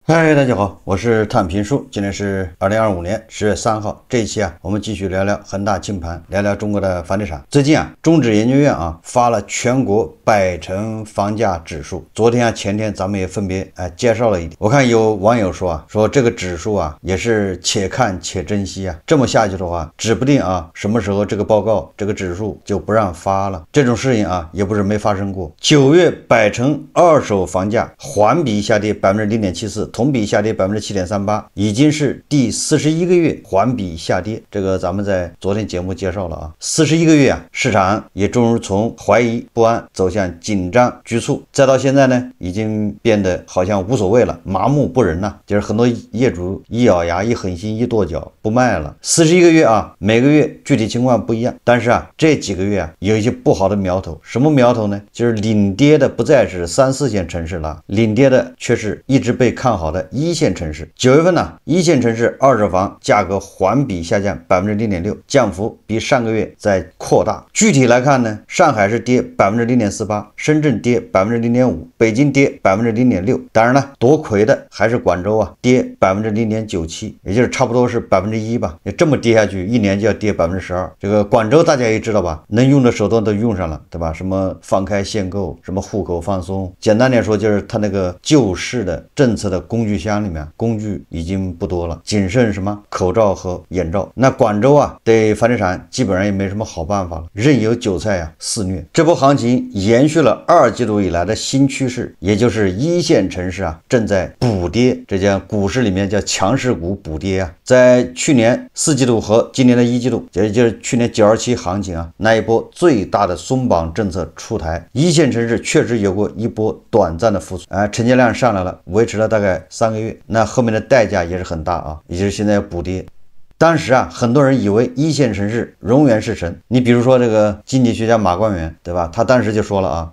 嗨，大家好，我是探评书，今天是2025年10月3号。这一期我们继续聊聊恒大清盘，聊聊中国的房地产。最近中指研究院发了全国百城房价指数。昨天前天咱们也分别介绍了一点。我看有网友说这个指数也是且看且珍惜这么下去的话，指不定什么时候这个报告这个指数就不让发了。这种事情也不是没发生过。9月百城二手房价环比下跌0.74%。同比下跌7.38%，已经是第41个月环比下跌。这个咱们在昨天节目介绍了41个月市场也终于从怀疑不安走向紧张局促，再到现在呢，已经变得好像无所谓了，麻木不仁了。就是很多业主一咬牙一狠心一跺脚不卖了。41个月每个月具体情况不一样，但是这几个月有一些不好的苗头。什么苗头呢？就是领跌的不再是3、4线城市了，领跌的却是一直被看好的一线城市。9月份一线城市二手房价格环比下降0.6%，降幅比上个月在扩大。具体来看呢，上海是跌0.48%，深圳跌0.5%，北京跌0.6%。当然了，夺魁的还是广州跌0.97%，也就是差不多是1%吧。也这么跌下去，一年就要跌12%。这个广州大家也知道吧，能用的手段都用上了，对吧？什么放开限购，什么户口放松，简单点说就是他那个救市的政策的工具箱里面工具已经不多了，仅剩什么口罩和眼罩。那广州对房地产基本上也没什么好办法了，任由韭菜肆虐。这波行情延续了2季度以来的新趋势，也就是一线城市正在补跌，这叫股市里面叫强势股补跌在去年4季度和今年的1季度，也就是去年927行情那一波最大的松绑政策出台，一线城市确实有过一波短暂的复苏成交量上来了，维持了大概3个月，那后面的代价也是很大也就是现在要补跌。当时很多人以为一线城市永远是神，你比如说这个经济学家马冠元，对吧？他当时就说了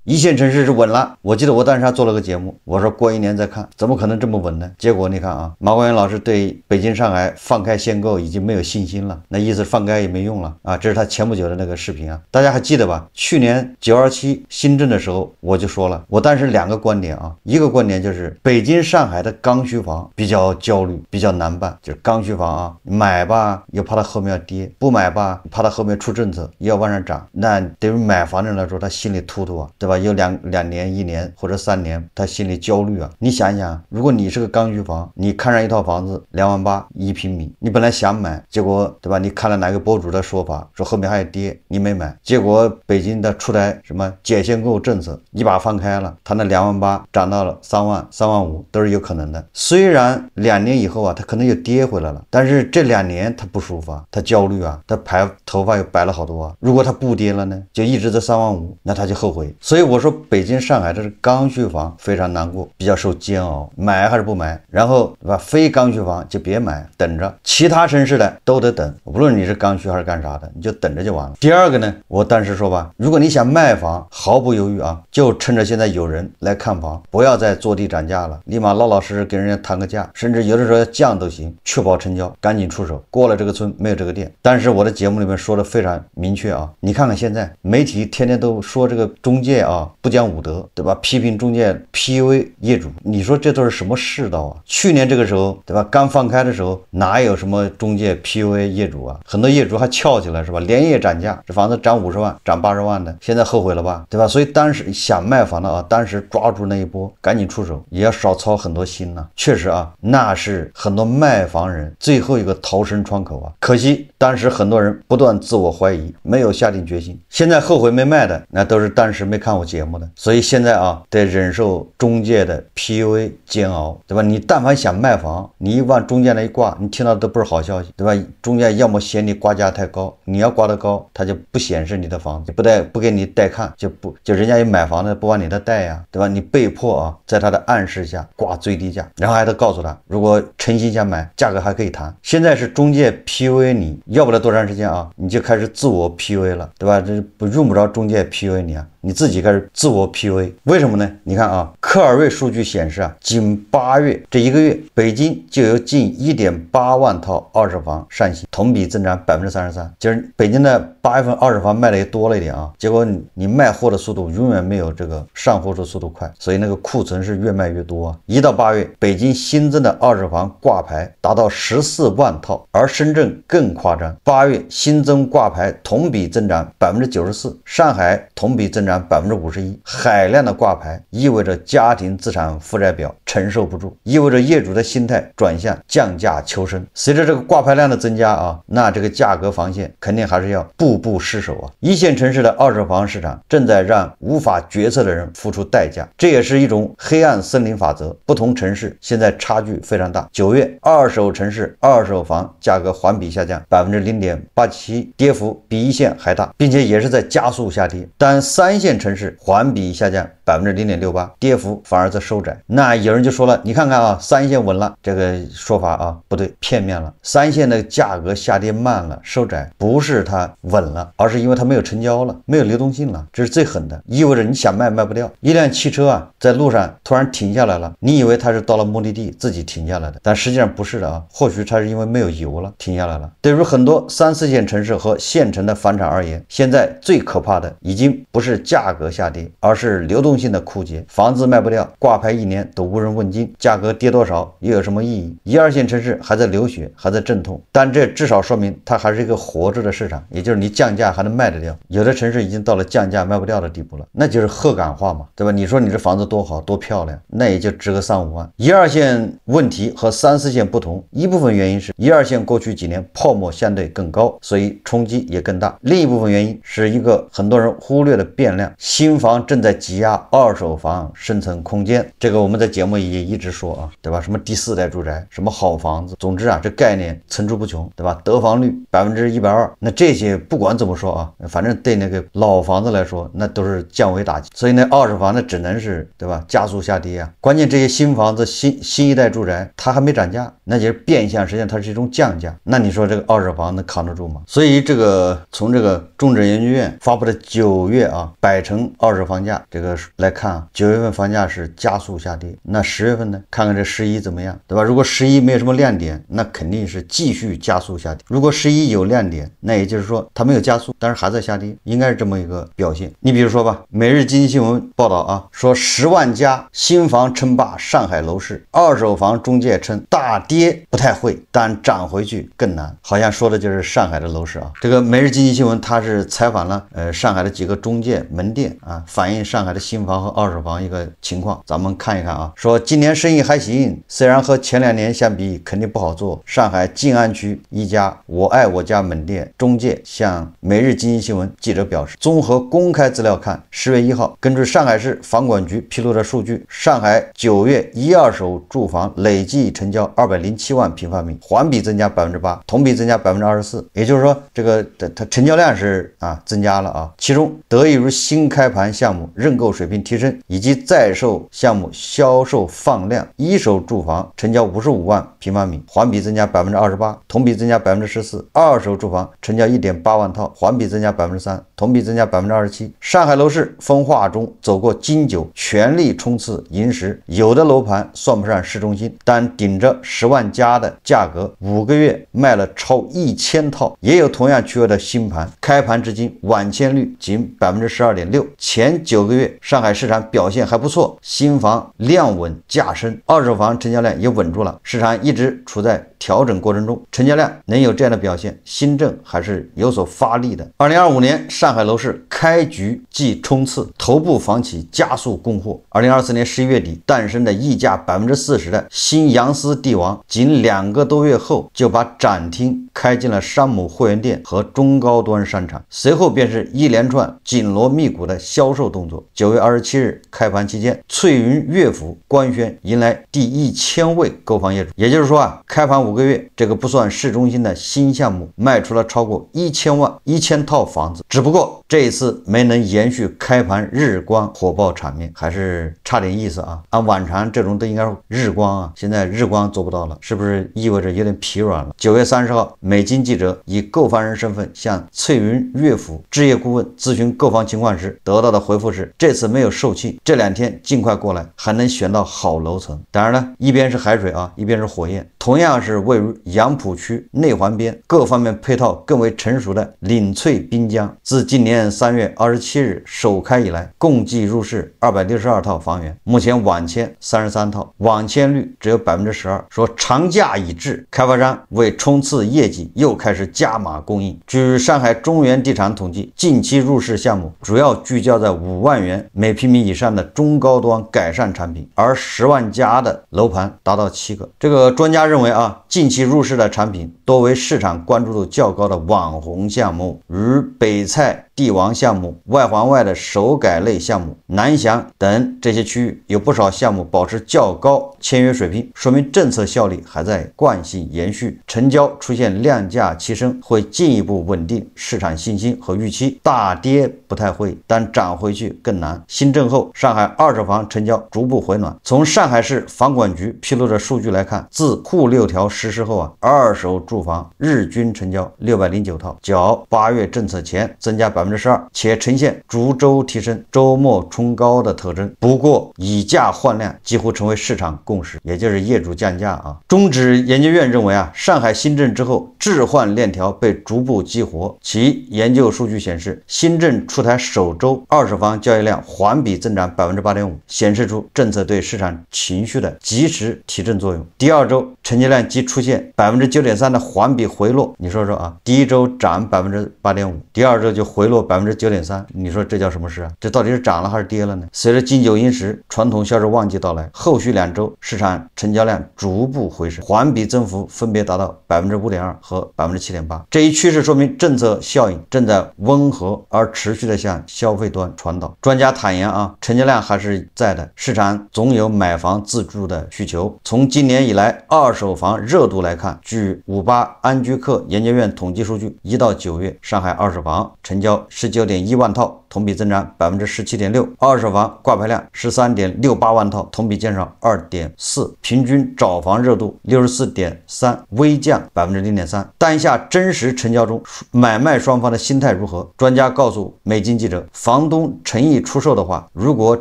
一线城市是稳了。我记得我当时还做了个节目，我说过1年再看，怎么可能这么稳呢？结果你看马冠元老师对北京上海放开限购已经没有信心了，那意思放开也没用了这是他前不久的那个视频大家还记得吧？去年927新政的时候我就说了，我当时2个观点一个观点就是北京上海的刚需房比较焦虑，比较难办，就是刚需房买吧又怕它后面要跌，不买吧怕它后面出政策要往上涨，那对于买房人来说他心里突突对吧？有2年、1年或者3年，他心里焦虑你想一想，如果你是个刚需房，你看上一套房子2.8万1平米，你本来想买，结果对吧？你看了哪个博主的说法，说后面还要跌，你没买，结果北京的出台什么减限购政策，一把放开了，他那2.8万涨到了3万、3.5万都是有可能的。虽然2年以后他可能又跌回来了，但是这2年他不舒服他焦虑他头发又白了好多如果他不跌了呢，就一直在3.5万，那他就后悔。所以我说北京上海这是刚需房非常难过，比较受煎熬，买还是不买？然后对吧？非刚需房就别买，等着。其他城市的都得等，无论你是刚需还是干啥的，你就等着就完了。第二个呢，我当时说吧，如果你想卖房，毫不犹豫就趁着现在有人来看房，不要再坐地涨价了，立马老老实实跟人家谈个价，甚至有的时候降都行，确保成交，赶紧出手。过了这个村没有这个店。但是我的节目里面说的非常明确你看看现在媒体天天都说这个中介不讲武德，对吧？批评中介 PUA 业主，你说这都是什么世道去年这个时候，对吧？刚放开的时候，哪有什么中介 PUA 业主很多业主还翘起来是吧？连夜涨价，这房子涨50万、涨80万的，现在后悔了吧？对吧？所以当时想卖房的当时抓住那一波，赶紧出手，也要少操很多心确实那是很多卖房人最后一个逃生窗口可惜当时很多人不断自我怀疑，没有下定决心。现在后悔没卖的，那都是当时没看我节目的。所以现在得忍受中介的 PUA 煎熬，对吧？你但凡想卖房，你一往中介那一挂，你听到的都不是好消息，对吧？中介要么嫌你挂价太高，你要挂得高，他就不显示你的房子，不给你带看，就人家有买房的不往你的带对吧？你被迫在他的暗示下挂最低价，然后还得告诉他，如果诚心想买，价格还可以谈。现在是中介 PUA 你，要不了多长时间你就开始自我 PUA 了，对吧？这用不着中介 PUA 你你自己开始自我 PUA。为什么呢？你看啊，科尔瑞数据显示啊，仅8月这1个月，北京就有近1.8万套二手房上新，同比增长33%。就是北京的8月份二手房卖的也多了一点啊，结果你卖货的速度永远没有这个上货的速度快，所以那个库存是越卖越多啊。1到8月，北京新增的二手房挂牌达到14万套，而深圳更夸张，8月新增挂牌同比增长94%，上海同比增长51%。海量的挂牌意味着家庭资产负债表承受不住，意味着业主的心态转向降价求生。随着这个挂牌量的增加啊，那这个价格防线肯定还是要步步失守啊。一线城市的二手房市场正在让无法决策的人付出代价，这也是一种黑暗森林法则。不同城市现在差距非常大。9月，二手城市二手房价格环比下降0.87%，跌幅比一线还大，并且也是在加速下跌。但3线城市环比下降0.68%，跌幅反而在收窄。那有人就说了，你看看啊，3线稳了，这个说法啊不对，片面了。3线的价格下跌慢了，收窄，不是它稳了，而是因为它没有成交了，没有流动性了，这是最狠的，意味着你想卖卖不掉。一辆汽车啊，在路上突然停下来了，你以为它是到了目的地自己停下来的，但实际上不是的啊，或许它是因为没有油了停下来了。对于很多3、4线城市和县城的房产而言，现在最可怕的已经不是价格下跌，而是流动性的枯竭，房子卖不掉，挂牌1年都无人问津，价格跌多少又有什么意义？1、2线城市还在流血，还在阵痛，但这至少说明它还是一个活着的市场，也就是你降价还能卖得掉。有的城市已经到了降价卖不掉的地步了，那就是鹤岗话嘛，对吧？你说你这房子多好多漂亮，那也就值个3、5万。1、2线问题和3、4线不同，一部分原因是1、2线过去几年泡沫相对更高，所以冲击也更大。另一部分原因是一个很多人忽略的变量，新房正在挤压二手房生存空间。这个我们在节目也一直说啊，对吧？什么第4代住宅，什么好房子，总之啊，这概念层出不穷，对吧？得房率120%，那这些不管怎么说啊，反正对那个老房子来说，那都是降维打击。所以呢，二手房那只能是，对吧？加速下跌啊。关键这些新房子、新一代住宅，它还没涨价，那就是变相，实际上它是一种降价。那你说这个二手房能扛得住吗？所以这个从这个中指研究院发布的9月啊百城二手房价这个来看啊，9月份房价是加速下跌。那10月份呢？看看这11怎么样，对吧？如果11没有什么亮点，那肯定是继续加速下跌。如果11有亮点，那也就是说它没有加速，但是还在下跌，应该是这么一个表现。你比如说吧，每日经济新闻报道啊，说10万家新房称霸上海楼市，二手房中介称大跌不太会，但涨回去更难，好像说的就是上海的楼市啊。这个每日经济新闻它是采访了上海的几个中介门店啊，反映上海的新房和二手房一个情况，咱们看一看啊。说今年生意还行，虽然和前2年相比肯定不好做。上海静安区一家我爱我家门店中介向每日经济新闻记者表示，综合公开资料看，10月1号，根据上海市房管局披露的数据，上海9月1、2手住房累计成交207万平方米，环比增加8%，同比增加24%。也就是说，这个它成交量是增加了啊。其中得益于新开盘项目认购水平提升，以及在售项目销售放量，1手住房成交55万平方米，环比增加28%，同比增加14%；二手住房成交1.8万套，环比增加3%，同比增加27%。上海楼市分化中走过金九，全力冲刺银10，有的楼盘算不上市中心，但顶着10万加的价格，5个月卖了超1000套，也有同样区位的新盘，开盘至今晚签率仅12.6%。前9个月上海市场表现还不错，新房量稳价升，二手房成交量也稳住了，市场一直处在调整过程中，成交量能有这样的表现，新政还是有所发力的。2025年上海楼市开局即冲刺，头部房企加速供货。2024年11月底诞生的溢价40%的新杨思帝王，仅2个多月后就把展厅开进了山姆会员店和中高端商场，随后便是一连串紧锣密鼓的销售动作。9月27日开盘期间，翠云乐府官宣迎来第1000位购房业主，也就是说开盘5个月，这个不算市中心的新项目卖出了超过1000套房子。只不过过这一次没能延续开盘日光火爆场面，还是差点意思啊。按往常这种都应该是日光啊，现在日光做不到了，是不是意味着有点疲软了？9月30号，美金记者以购房人身份向翠云乐府置业顾问咨询购房情况时，得到的回复是：这次没有售罄，这2天尽快过来，还能选到好楼层。当然了，一边是海水啊，一边是火焰。同样是位于杨浦区内环边，各方面配套更为成熟的岭翠滨江，自今年3月27日首开以来，共计入市262套房源，目前网签33套，网签率只有12%。说长假已至，开发商为冲刺业绩又开始加码供应。据上海中原地产统计，近期入市项目主要聚焦在5万元每平米以上的中高端改善产品，而10万加的楼盘达到7个。这个专家认为啊，近期入市的产品多为市场关注度较高的网红项目，如北蔡帝王项目、外环外的首改类项目、南翔等这些区域，有不少项目保持较高签约水平，说明政策效力还在惯性延续，成交出现量价齐升，会进一步稳定市场信心和预期。大跌不太会，但涨回去更难。新政后，上海二手房成交逐步回暖。从上海市房管局披露的数据来看，自沪6条实施后啊，二手住房日均成交609套，较8月政策前增加12%，且呈现逐周提升、周末冲高的特征。不过，以价换量几乎成为市场共识，也就是业主降价啊。中指研究院认为啊，上海新政之后，置换链条被逐步激活。其研究数据显示，新政出台首周二手房交易量环比增长8.5%，显示出政策对市场情绪的及时提振作用。第二周成交量即出现9.3%的环比回落，你说说啊，第一周涨8.5%，第二周就回落9.3%，你说这叫什么事啊？这到底是涨了还是跌了呢？随着金九银十传统销售旺季到来，后续2周市场成交量逐步回升，环比增幅分别达到5.2%和7.8%。这一趋势说明政策效应正在温和而持续的向消费端传导。专家坦言啊，成交量还是在的，市场总有买房自住的需求。从今年以来二手房热度来看，据58安居客研究院统计数据，1到9月上海二手房成交19.1万套，同比增长17.6%，二手房挂牌量13.68万套，同比减少2.4%，平均找房热度64.3%，微降0.3%。当下真实成交中，买卖双方的心态如何？专家告诉美金记者，房东诚意出售的话，如果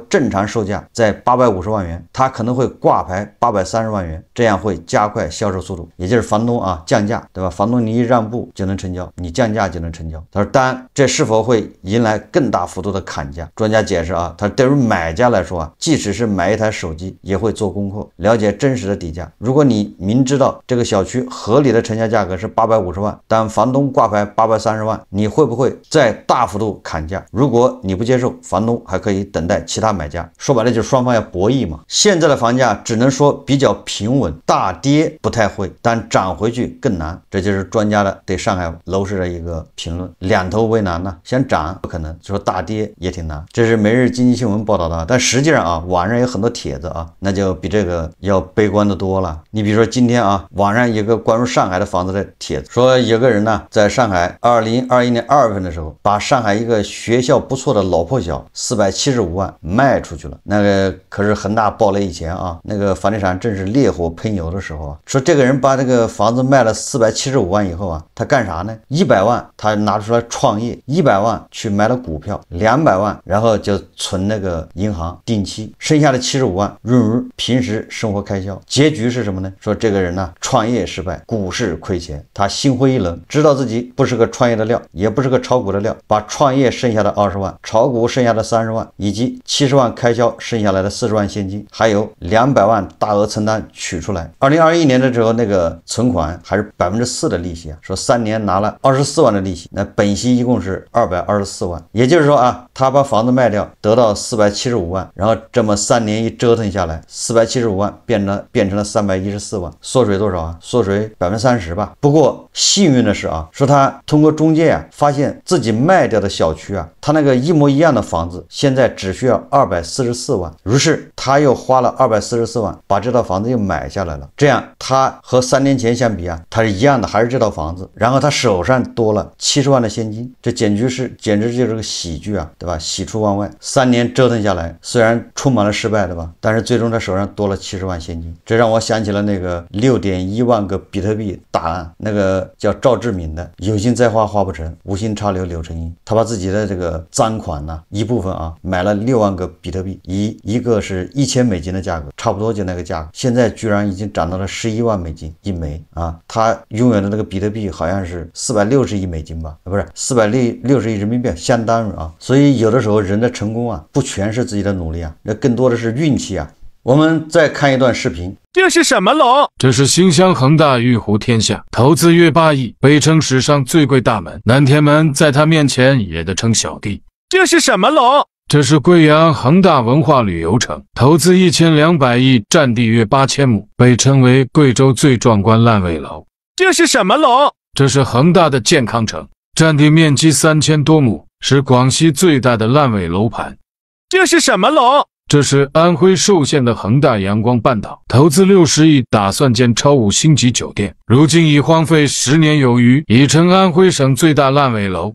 正常售价在850万元，他可能会挂牌830万元，这样会加快销售速度。也就是房东啊降价，对吧？房东你一让步就能成交，你降价就能成交。他说，当然这是否会迎来更大幅度的砍价？专家解释啊，他对于买家来说啊，即使是买一台手机，也会做功课，了解真实的底价。如果你明知道这个小区合理的成交价格是850万，但房东挂牌830万，你会不会再大幅度砍价？如果你不接受，房东还可以等待其他买家。说白了就是双方要博弈嘛。现在的房价只能说比较平稳，大跌不太会，但涨回去更难。这就是专家的对上海楼市的一个评论，两头为难呢。想涨不可能，说大跌也挺难。这是每日经济新闻报道的，但实际上啊，网上有很多帖子啊，那就比这个要悲观的多了。你比如说今天啊，网上有个关于上海的房子的帖子，说有个人呢在上海2021年2月份的时候，把上海一个学校不错的老破小475万卖出去了。那个可是恒大爆雷以前啊，那个房地产正是烈火喷油的时候啊。说这个人把这个房子卖了475万以后啊，他干啥呢？100万他拿出来创业，100万去买了股票，200万然后就存那个银行定期，剩下的75万润于平时生活开销。结局是什么呢？说这个人呢创业失败，股市亏钱，他心灰意冷，知道自己不是个创业的料，也不是个炒股的料，把创业剩下的20万，炒股剩下的30万，以及70万开销剩下来的40万现金，还有200万大额承担取出来。2021年的时候，那个存款还是4%的利息啊，说3年拿了24万的利息，那本息一共是224万，也就是说说啊，他把房子卖掉得到475万，然后这么3年一折腾下来，475万变成了314万，缩水多少啊？缩水30%吧。不过幸运的是啊，说他通过中介啊，发现自己卖掉的小区啊，他那个一模一样的房子现在只需要244万，于是他又花了244万把这套房子又买下来了。这样他和3年前相比啊，他是一样的，还是这套房子，然后他手上多了70万的现金，这简直就是个喜剧啊，对吧？喜出望外，3年折腾下来，虽然充满了失败，对吧？但是最终他手上多了70万现金，这让我想起了那个6.1万个比特币大案，那个叫赵志敏的，有心栽花花不成，无心插柳柳成荫。他把自己的这个赃款呢，一部分啊买了6万个比特币，一个是$1000的价格，差不多就那个价格，现在居然已经涨到了11万美金一枚啊！他拥有的那个比特币好像是460亿美金吧，不是460亿人民币，相当于啊。所以有的时候人的成功啊，不全是自己的努力啊，那更多的是运气啊。我们再看一段视频。这是什么楼？这是新乡恒大玉湖天下，投资约8亿，被称史上最贵大门。南天门在他面前也得称小弟。这是什么楼？这是贵阳恒大文化旅游城，投资1200亿，占地约8000亩，被称为贵州最壮观烂尾楼。这是什么楼？这是恒大的健康城，占地面积3000多亩，是广西最大的烂尾楼盘。这是什么楼？这是安徽寿县的恒大阳光半岛，投资60亿，打算建超5星级酒店，如今已荒废10年有余，已成安徽省最大烂尾楼。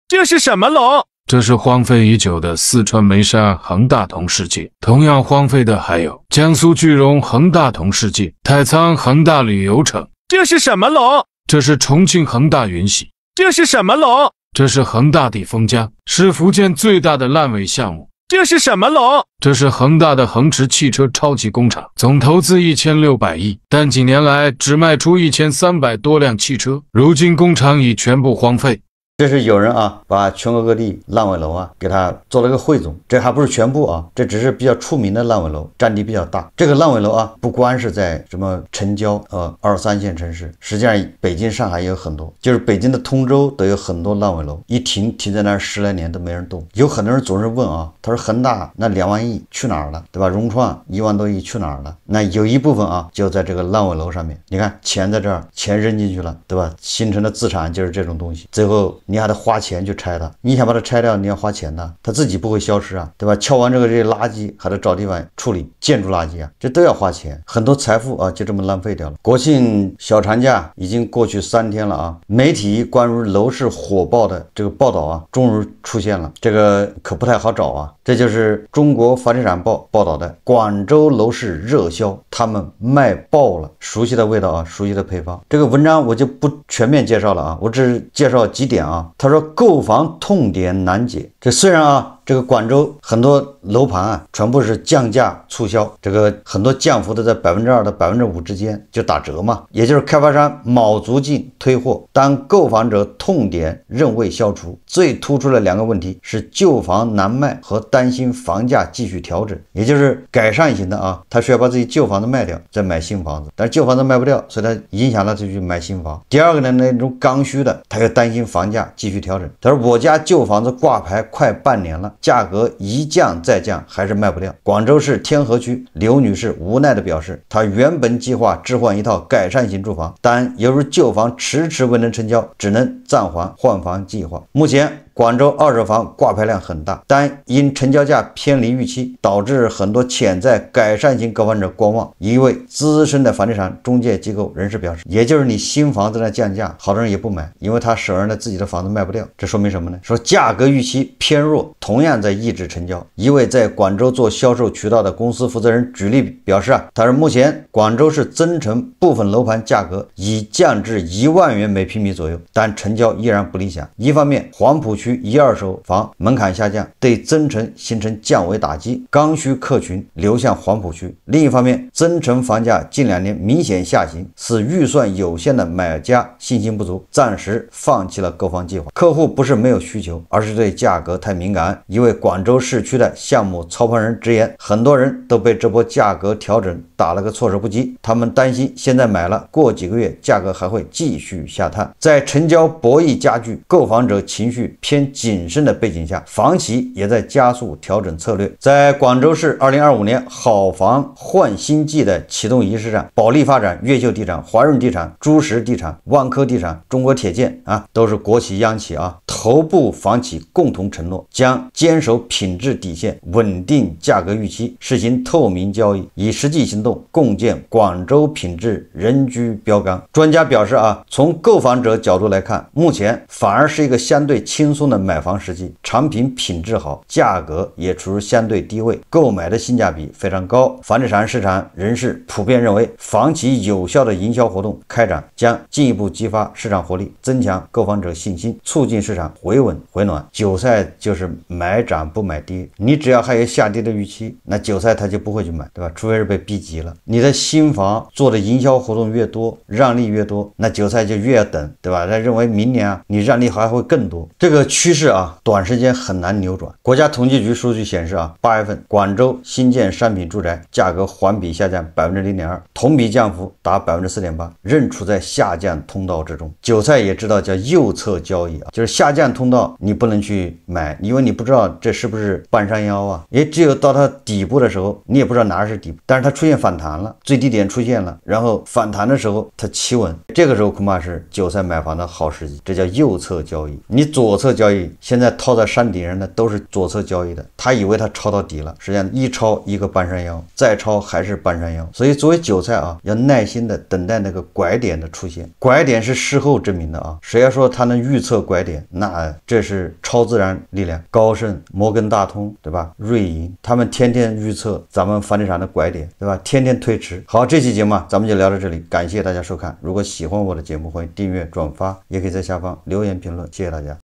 这是什么楼？这是荒废已久的四川眉山恒大同世界，同样荒废的还有江苏句容恒大同世界、太仓恒大旅游城。这是什么楼？这是重庆恒大云喜。这是什么楼？这是恒大地丰江，是福建最大的烂尾项目。这是什么楼？这是恒大的恒驰汽车超级工厂，总投资1600亿，但几年来只卖出1300多辆汽车，如今工厂已全部荒废。这是有人啊，把全国各地烂尾楼啊给它做了个汇总，这还不是全部啊，这只是比较出名的烂尾楼，占地比较大。这个烂尾楼啊，不光是在什么城郊2、3线城市，实际上北京、上海也有很多，就是北京的通州都有很多烂尾楼，一停在那儿10来年都没人动。有很多人总是问啊，他说恒大那2万亿去哪儿了，对吧？融创1万多亿去哪儿了？那有一部分啊就在这个烂尾楼上面，你看钱在这儿，钱扔进去了，对吧？形成的资产就是这种东西，最后你还得花钱去拆它，你想把它拆掉，你要花钱的，它自己不会消失啊，对吧？敲完这些垃圾还得找地方处理，建筑垃圾啊，这都要花钱，很多财富啊就这么浪费掉了。国庆小长假已经过去3天了啊，媒体关于楼市火爆的这个报道啊，终于出现了，这个可不太好找啊。这就是中国房地产报报道的广州楼市热销，他们卖爆了，熟悉的味道啊，熟悉的配方。这个文章我就不全面介绍了啊，我只介绍几点啊。他说购房痛点难解，这虽然啊这个广州很多楼盘啊全部是降价促销，这个很多降幅都在2%到5%之间，就打折嘛，也就是开发商卯足劲推货，当购房者痛点仍未消除。最突出的2个问题是旧房难卖和担心房价继续调整，也就是改善型的啊，他需要把自己旧房子卖掉再买新房子，但是旧房子卖不掉，所以他影响了他去买新房。第二个呢，那种刚需的，他又担心房价继续调整，他说我家旧房子挂牌快半年了，价格一降再降，还是卖不掉。广州市天河区刘女士无奈地表示，她原本计划置换一套改善型住房，但由于旧房迟迟未能成交，只能暂缓换房计划。目前广州二手房挂牌量很大，但因成交价偏离预期，导致很多潜在改善型购房者观望。一位资深的房地产中介机构人士表示，也就是你新房子的降价，好多人也不买，因为他手上的自己的房子卖不掉。这说明什么呢？说价格预期偏弱，同样在抑制成交。一位在广州做销售渠道的公司负责人举例表示他说目前广州市增城部分楼盘价格已降至1万元每平米左右，但成交依然不理想。一方面，黄浦区1、2手房门槛下降，对增城形成降维打击，刚需客群流向黄浦区。另一方面，增城房价近2年明显下行，使预算有限的买家信心不足，暂时放弃了购房计划。客户不是没有需求，而是对价格太敏感。一位广州市区的项目操盘人直言，很多人都被这波价格调整打了个措手不及，他们担心现在买了，过几个月价格还会继续下探。在成交博弈加剧、购房者情绪偏偏谨慎的背景下，房企也在加速调整策略。在广州市2025年好房换新季的启动仪式上，保利发展、越秀地产、华润地产、珠石地产、万科地产、中国铁建都是国企央企头部房企共同承诺将坚守品质底线，稳定价格预期，实行透明交易，以实际行动共建广州品质人居标杆。专家表示从购房者角度来看，目前反而是一个相对轻松的买房时机，产品品质好，价格也处于相对低位，购买的性价比非常高。房地产市场人士普遍认为，房企有效的营销活动开展将进一步激发市场活力，增强购房者信心，促进市场回稳回暖。韭菜就是买涨不买跌，你只要还有下跌的预期，那韭菜他就不会去买，对吧？除非是被逼急了。你的新房做的营销活动越多，让利越多，那韭菜就越要等，对吧？他认为明年你让利还会更多。这个趋势短时间很难扭转。国家统计局数据显示8月份广州新建商品住宅价格环比下降 0.2%， 同比降幅达 4.8%， 仍处在下降通道之中。韭菜也知道叫右侧交易就是下降通道你不能去买，因为你不知道这是不是半山腰也只有到它底部的时候，你也不知道哪是底部，但是它出现反弹了，最低点出现了，然后反弹的时候它企稳，这个时候恐怕是韭菜买房的好时机，这叫右侧交易。你左侧交易，现在套在山顶上的都是左侧交易的，他以为他抄到底了，实际上一抄一个半山腰，再抄还是半山腰。所以作为韭菜要耐心的等待那个拐点的出现，拐点是事后证明的谁要说他能预测拐点，那这是超自然力量。高盛、摩根大通，对吧？瑞银，他们天天预测咱们房地产的拐点，对吧？天天推迟。好，这期节目咱们就聊到这里，感谢大家收看。如果喜欢我的节目，欢迎订阅、转发，也可以在下方留言评论，谢谢大家。